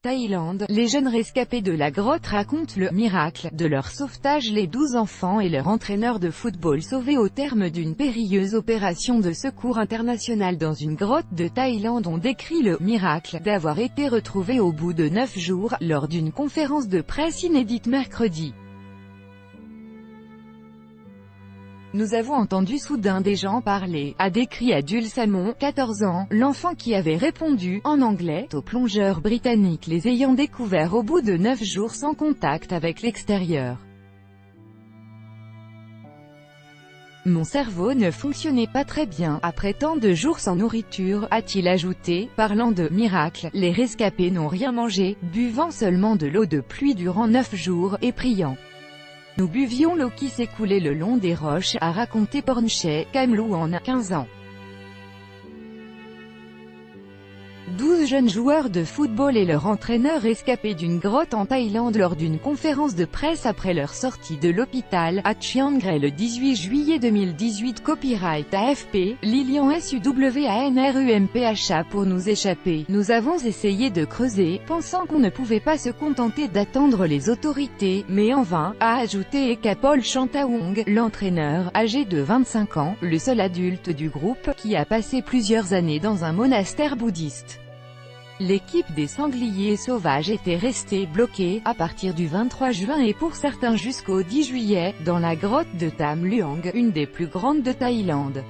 Thaïlande, les jeunes rescapés de la grotte racontent le « miracle » de leur sauvetage. Les 12 enfants et leur entraîneur de football sauvés au terme d'une périlleuse opération de secours international dans une grotte de Thaïlande ont décrit le « miracle » d'avoir été retrouvés au bout de 9 jours, lors d'une conférence de presse inédite mercredi. Nous avons entendu soudain des gens parler, a décrit Adul Samon, 14 ans, l'enfant qui avait répondu, en anglais, aux plongeurs britanniques les ayant découverts au bout de 9 jours sans contact avec l'extérieur. Mon cerveau ne fonctionnait pas très bien, après tant de jours sans nourriture, a-t-il ajouté, parlant de « miracle », les rescapés n'ont rien mangé, buvant seulement de l'eau de pluie durant 9 jours, et priant. Nous buvions l'eau qui s'écoulait le long des roches, a raconté Pornchai Kamluan, 15 ans. 12 jeunes joueurs de football et leur entraîneur rescapés d'une grotte en Thaïlande lors d'une conférence de presse après leur sortie de l'hôpital, à Chiang Rai le 18 juillet 2018. Copyright AFP, Lilian SUWANRUMPHA. Pour nous échapper, nous avons essayé de creuser, pensant qu'on ne pouvait pas se contenter d'attendre les autorités, mais en vain, a ajouté Ekapol Chantawong, l'entraîneur, âgé de 25 ans, le seul adulte du groupe, qui a passé plusieurs années dans un monastère bouddhiste. L'équipe des sangliers sauvages était restée bloquée, à partir du 23 juin et pour certains jusqu'au 10 juillet, dans la grotte de Tham Luang, une des plus grandes de Thaïlande.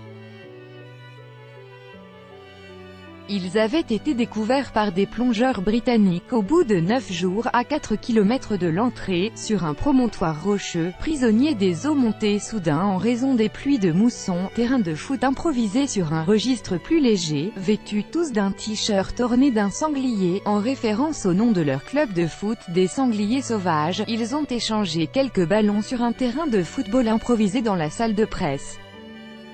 Ils avaient été découverts par des plongeurs britanniques au bout de 9 jours, à 4 km de l'entrée, sur un promontoire rocheux, prisonniers des eaux montées soudain en raison des pluies de mousson, terrain de foot improvisé sur un registre plus léger, vêtus tous d'un t-shirt orné d'un sanglier, en référence au nom de leur club de foot, des sangliers sauvages. Ils ont échangé quelques ballons sur un terrain de football improvisé dans la salle de presse.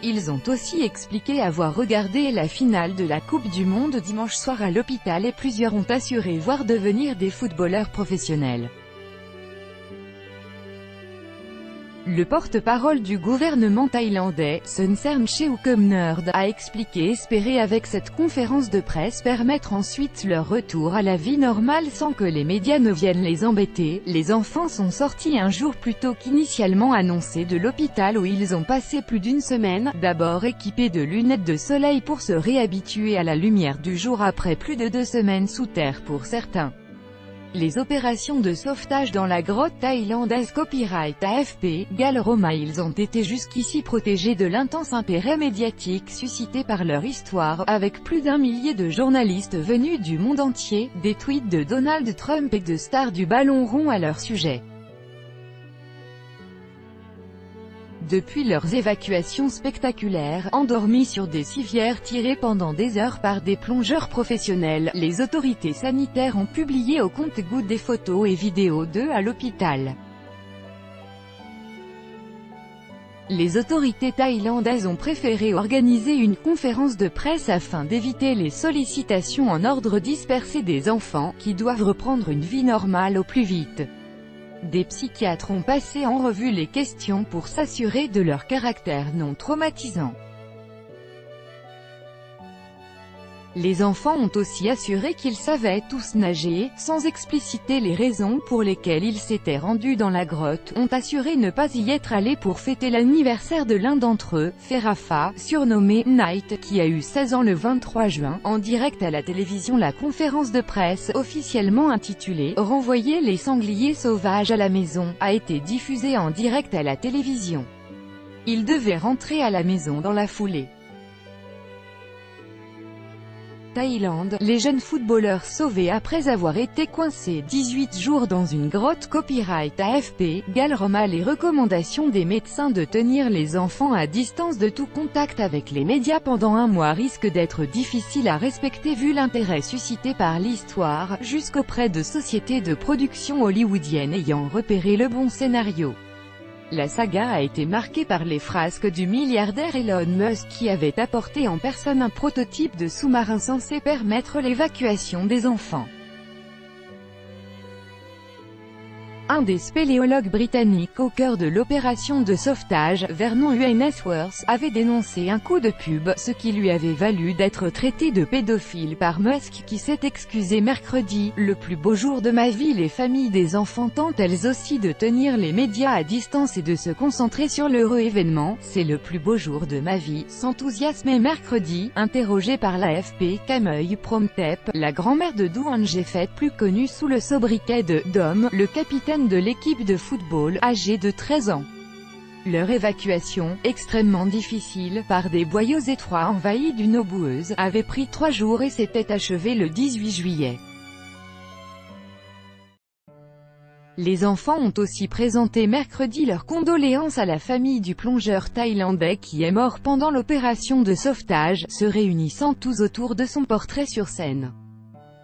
Ils ont aussi expliqué avoir regardé la finale de la Coupe du Monde dimanche soir à l'hôpital et plusieurs ont assuré voir devenir des footballeurs professionnels. Le porte-parole du gouvernement thaïlandais, Sun Serncheukhamnerd, a expliqué espérer avec cette conférence de presse permettre ensuite leur retour à la vie normale sans que les médias ne viennent les embêter. Les enfants sont sortis un jour plus tôt qu'initialement annoncé de l'hôpital où ils ont passé plus d'une semaine, d'abord équipés de lunettes de soleil pour se réhabituer à la lumière du jour après plus de 2 semaines sous terre pour certains. Les opérations de sauvetage dans la grotte thaïlandaise. Copyright AFP, Gal Roma. Ils ont été jusqu'ici protégés de l'intense intérêt médiatique suscité par leur histoire, avec plus d'1 millier de journalistes venus du monde entier, des tweets de Donald Trump et de stars du ballon rond à leur sujet. Depuis leurs évacuations spectaculaires, endormis sur des civières tirées pendant des heures par des plongeurs professionnels, les autorités sanitaires ont publié au compte-gouttes des photos et vidéos d'eux à l'hôpital. Les autorités thaïlandaises ont préféré organiser une conférence de presse afin d'éviter les sollicitations en ordre dispersé des enfants, qui doivent reprendre une vie normale au plus vite. Des psychiatres ont passé en revue les questions pour s'assurer de leur caractère non traumatisant. Les enfants ont aussi assuré qu'ils savaient tous nager, sans expliciter les raisons pour lesquelles ils s'étaient rendus dans la grotte, ont assuré ne pas y être allés pour fêter l'anniversaire de l'un d'entre eux, Ferafa, surnommé Night, qui a eu 16 ans le 23 juin, en direct à la télévision. La conférence de presse, officiellement intitulée « Renvoyer les sangliers sauvages à la maison », a été diffusée en direct à la télévision. Ils devaient rentrer à la maison dans la foulée. Thaïlande, les jeunes footballeurs sauvés après avoir été coincés 18 jours dans une grotte. Copyright AFP, Gal Roma. Les recommandations des médecins de tenir les enfants à distance de tout contact avec les médias pendant 1 mois risquent d'être difficiles à respecter vu l'intérêt suscité par l'histoire, jusqu'auprès de sociétés de production hollywoodiennes ayant repéré le bon scénario. La saga a été marquée par les frasques du milliardaire Elon Musk qui avait apporté en personne un prototype de sous-marin censé permettre l'évacuation des enfants. Un des spéléologues britanniques au cœur de l'opération de sauvetage, Vernon Unsworth, avait dénoncé un coup de pub, ce qui lui avait valu d'être traité de pédophile par Musk qui s'est excusé mercredi. Le plus beau jour de ma vie. Les familles des enfants tentent elles aussi de tenir les médias à distance et de se concentrer sur l'heureux événement. C'est le plus beau jour de ma vie, s'enthousiasmait mercredi, interrogée par l'AFP, Kameuil Promtep, la grand-mère de Douane Jeffet, plus connue sous le sobriquet de Dom, le capitaine de l'équipe de football, âgé de 13 ans. Leur évacuation, extrêmement difficile, par des boyaux étroits envahis d'une eau boueuse, avait pris 3 jours et s'était achevée le 18 juillet. Les enfants ont aussi présenté mercredi leurs condoléances à la famille du plongeur thaïlandais qui est mort pendant l'opération de sauvetage, se réunissant tous autour de son portrait sur scène.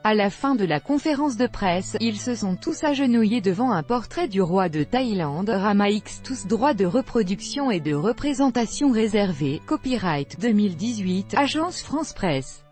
À la fin de la conférence de presse, ils se sont tous agenouillés devant un portrait du roi de Thaïlande, Rama X. Tous droits de reproduction et de représentation réservés. Copyright 2018, Agence France Presse.